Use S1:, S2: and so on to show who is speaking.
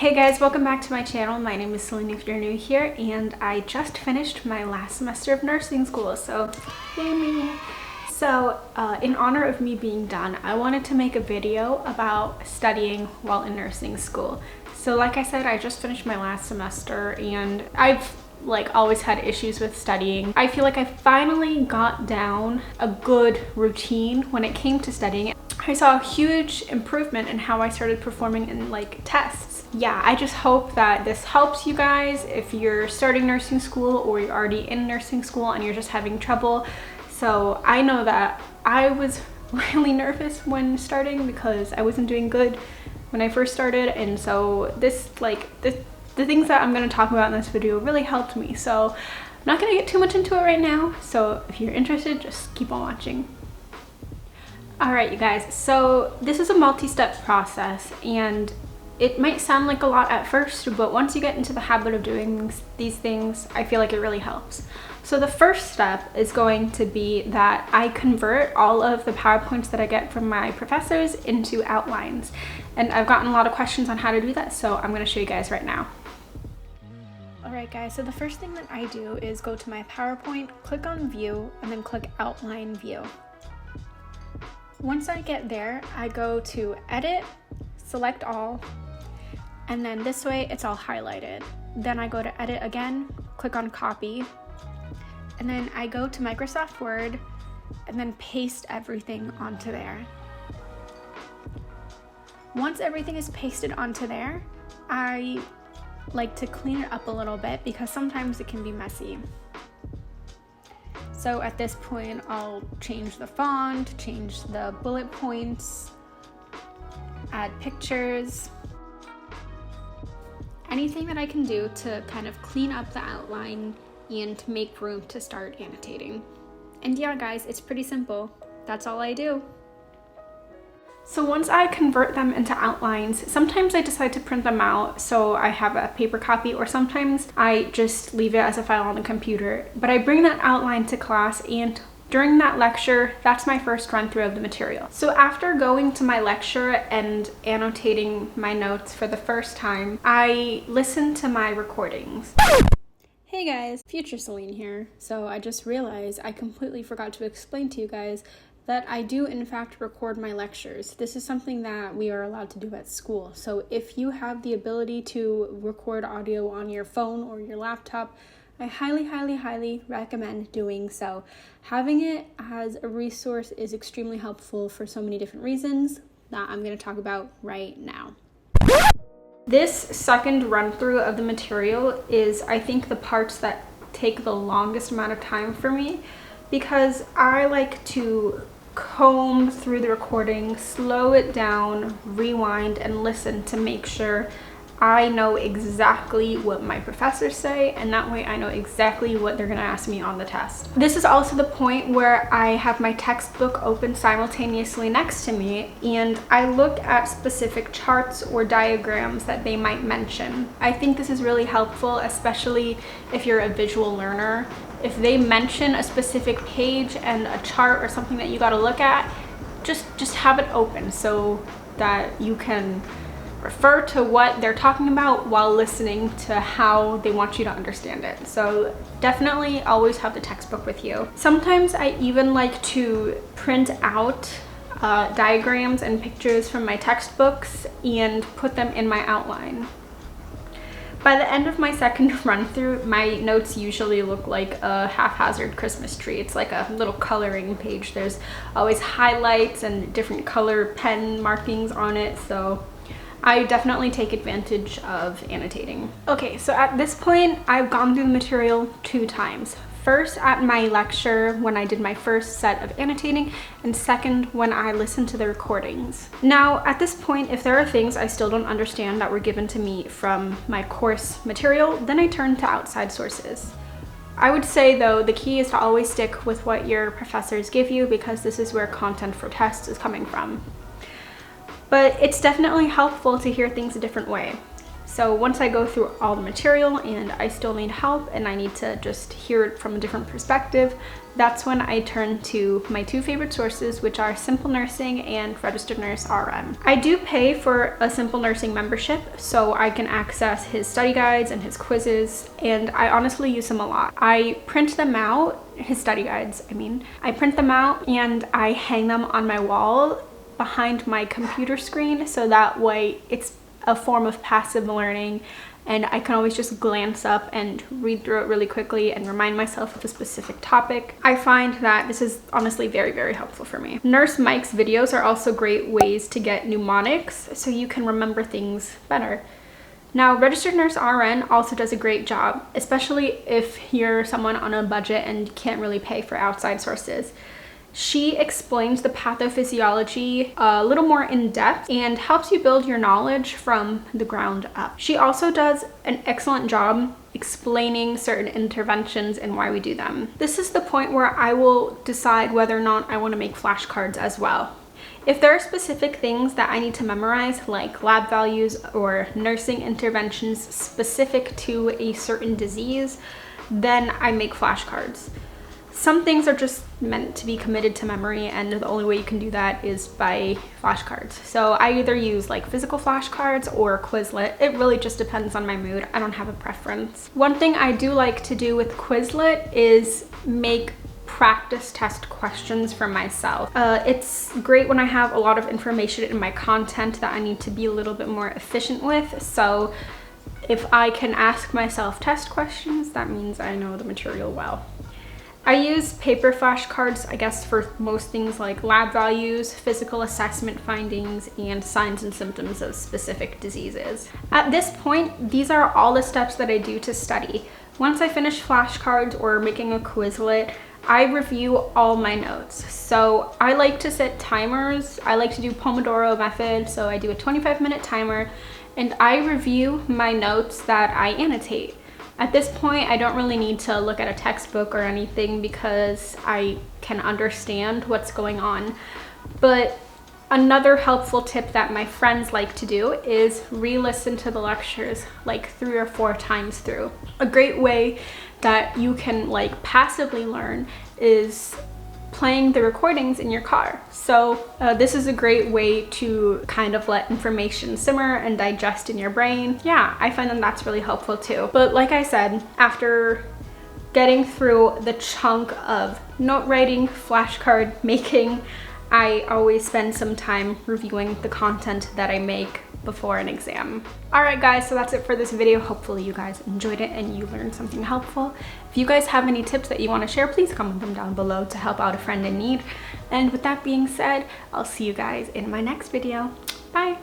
S1: Hey guys, welcome back to my channel. My name is Celine if you're new here, and I just finished my last semester of nursing school, so yay me. So in honor of me being done, I wanted to make a video about studying while in nursing school. So like I said, I just finished my last semester and I've always had issues with studying. I feel like I finally got down a good routine when it came to studying. I saw a huge improvement in how I started performing in tests. Yeah, I just hope that this helps you guys if you're starting nursing school or you're already in nursing school and you're just having trouble. So I know that I was really nervous when starting because I wasn't doing good when I first started, and so the things that I'm going to talk about in this video really helped me. So I'm not going to get too much into it right now, so if you're interested, just keep on watching. Alright you guys, so this is a multi-step process and it might sound like a lot at first, but once you get into the habit of doing these things, I feel like it really helps. So the first step is going to be that I convert all of the PowerPoints that I get from my professors into outlines. And I've gotten a lot of questions on how to do that, so I'm going to show you guys right now. Alright guys, so the first thing that I do is go to my PowerPoint, click on View, and then click Outline View. Once I get there, I go to Edit, Select All, and then this way it's all highlighted. Then I go to Edit again, click on Copy, and then I go to Microsoft Word and then paste everything onto there. Once everything is pasted onto there, I like to clean it up a little bit because sometimes it can be messy. So at this point, I'll change the font, change the bullet points, add pictures, anything that I can do to kind of clean up the outline and to make room to start annotating. And yeah guys, it's pretty simple. That's all I do. So once I convert them into outlines, sometimes I decide to print them out so I have a paper copy, or sometimes I just leave it as a file on the computer. But I bring that outline to class, and during that lecture, that's my first run through of the material. So after going to my lecture and annotating my notes for the first time, I listen to my recordings. Hey guys, Future Celine here. So I just realized I completely forgot to explain to you guys that I do in fact record my lectures. This is something that we are allowed to do at school. So if you have the ability to record audio on your phone or your laptop, I highly recommend doing so. Having it as a resource is extremely helpful for so many different reasons that I'm going to talk about right now. This second run through of the material is, I think, the parts that take the longest amount of time for me, because I like to comb through the recording, slow it down, rewind, and listen to make sure I know exactly what my professors say, and that way I know exactly what they're going to ask me on the test. This is also the point where I have my textbook open simultaneously next to me, and I look at specific charts or diagrams that they might mention. I think this is really helpful, especially if you're a visual learner. If they mention a specific page and a chart or something that you got to look at, just have it open so that you can refer to what they're talking about while listening to how they want you to understand it. So definitely always have the textbook with you. Sometimes I even like to print out diagrams and pictures from my textbooks and put them in my outline. By the end of my second run through, my notes usually look like a haphazard Christmas tree. It's like a little coloring page. There's always highlights and different color pen markings on it, so I definitely take advantage of annotating. Okay, so at this point, I've gone through the material 2 times. First at my lecture when I did my first set of annotating, and second when I listened to the recordings. Now at this point, if there are things I still don't understand that were given to me from my course material, then I turn to outside sources. I would say though, the key is to always stick with what your professors give you, because this is where content for tests is coming from. But it's definitely helpful to hear things a different way. So once I go through all the material and I still need help and I need to just hear it from a different perspective, that's when I turn to my two favorite sources, which are Simple Nursing and Registered Nurse RN. I do pay for a Simple Nursing membership so I can access his study guides and his quizzes, and I honestly use them a lot. I print them out, his study guides, I print them out and I hang them on my wall behind my computer screen, so that way it's a form of passive learning and I can always just glance up and read through it really quickly and remind myself of a specific topic. I find that this is honestly very, very helpful for me. Nurse Mike's videos are also great ways to get mnemonics so you can remember things better. Now, Registered Nurse RN also does a great job, especially if you're someone on a budget and can't really pay for outside sources. She explains the pathophysiology a little more in depth and helps you build your knowledge from the ground up. She also does an excellent job explaining certain interventions and why we do them. This is the point where I will decide whether or not I want to make flashcards as well. If there are specific things that I need to memorize, like lab values or nursing interventions specific to a certain disease, then I make flashcards. Some things are just meant to be committed to memory, and the only way you can do that is by flashcards. So I either use like physical flashcards or Quizlet. It really just depends on my mood. I don't have a preference. One thing I do like to do with Quizlet is make practice test questions for myself. It's great when I have a lot of information in my content that I need to be a little bit more efficient with. So if I can ask myself test questions, that means I know the material well. I use paper flashcards, I guess, for most things like lab values, physical assessment findings, and signs and symptoms of specific diseases. At this point, these are all the steps that I do to study. Once I finish flashcards or making a Quizlet, I review all my notes. So I like to set timers. I like to do Pomodoro method. So I do a 25-minute timer and I review my notes that I annotate. At this point, I don't really need to look at a textbook or anything because I can understand what's going on. But another helpful tip that my friends like to do is re-listen to the lectures like 3 or 4 times through. A great way that you can like passively learn is playing the recordings in your car. So this is a great way to kind of let information simmer and digest in your brain. Yeah, I find that that's really helpful too. But like I said, after getting through the chunk of note writing, flashcard making, I always spend some time reviewing the content that I make before an exam. Alright guys, so that's it for this video. Hopefully you guys enjoyed it and you learned something helpful. If you guys have any tips that you want to share, please comment them down below to help out a friend in need. And with that being said, I'll see you guys in my next video. Bye!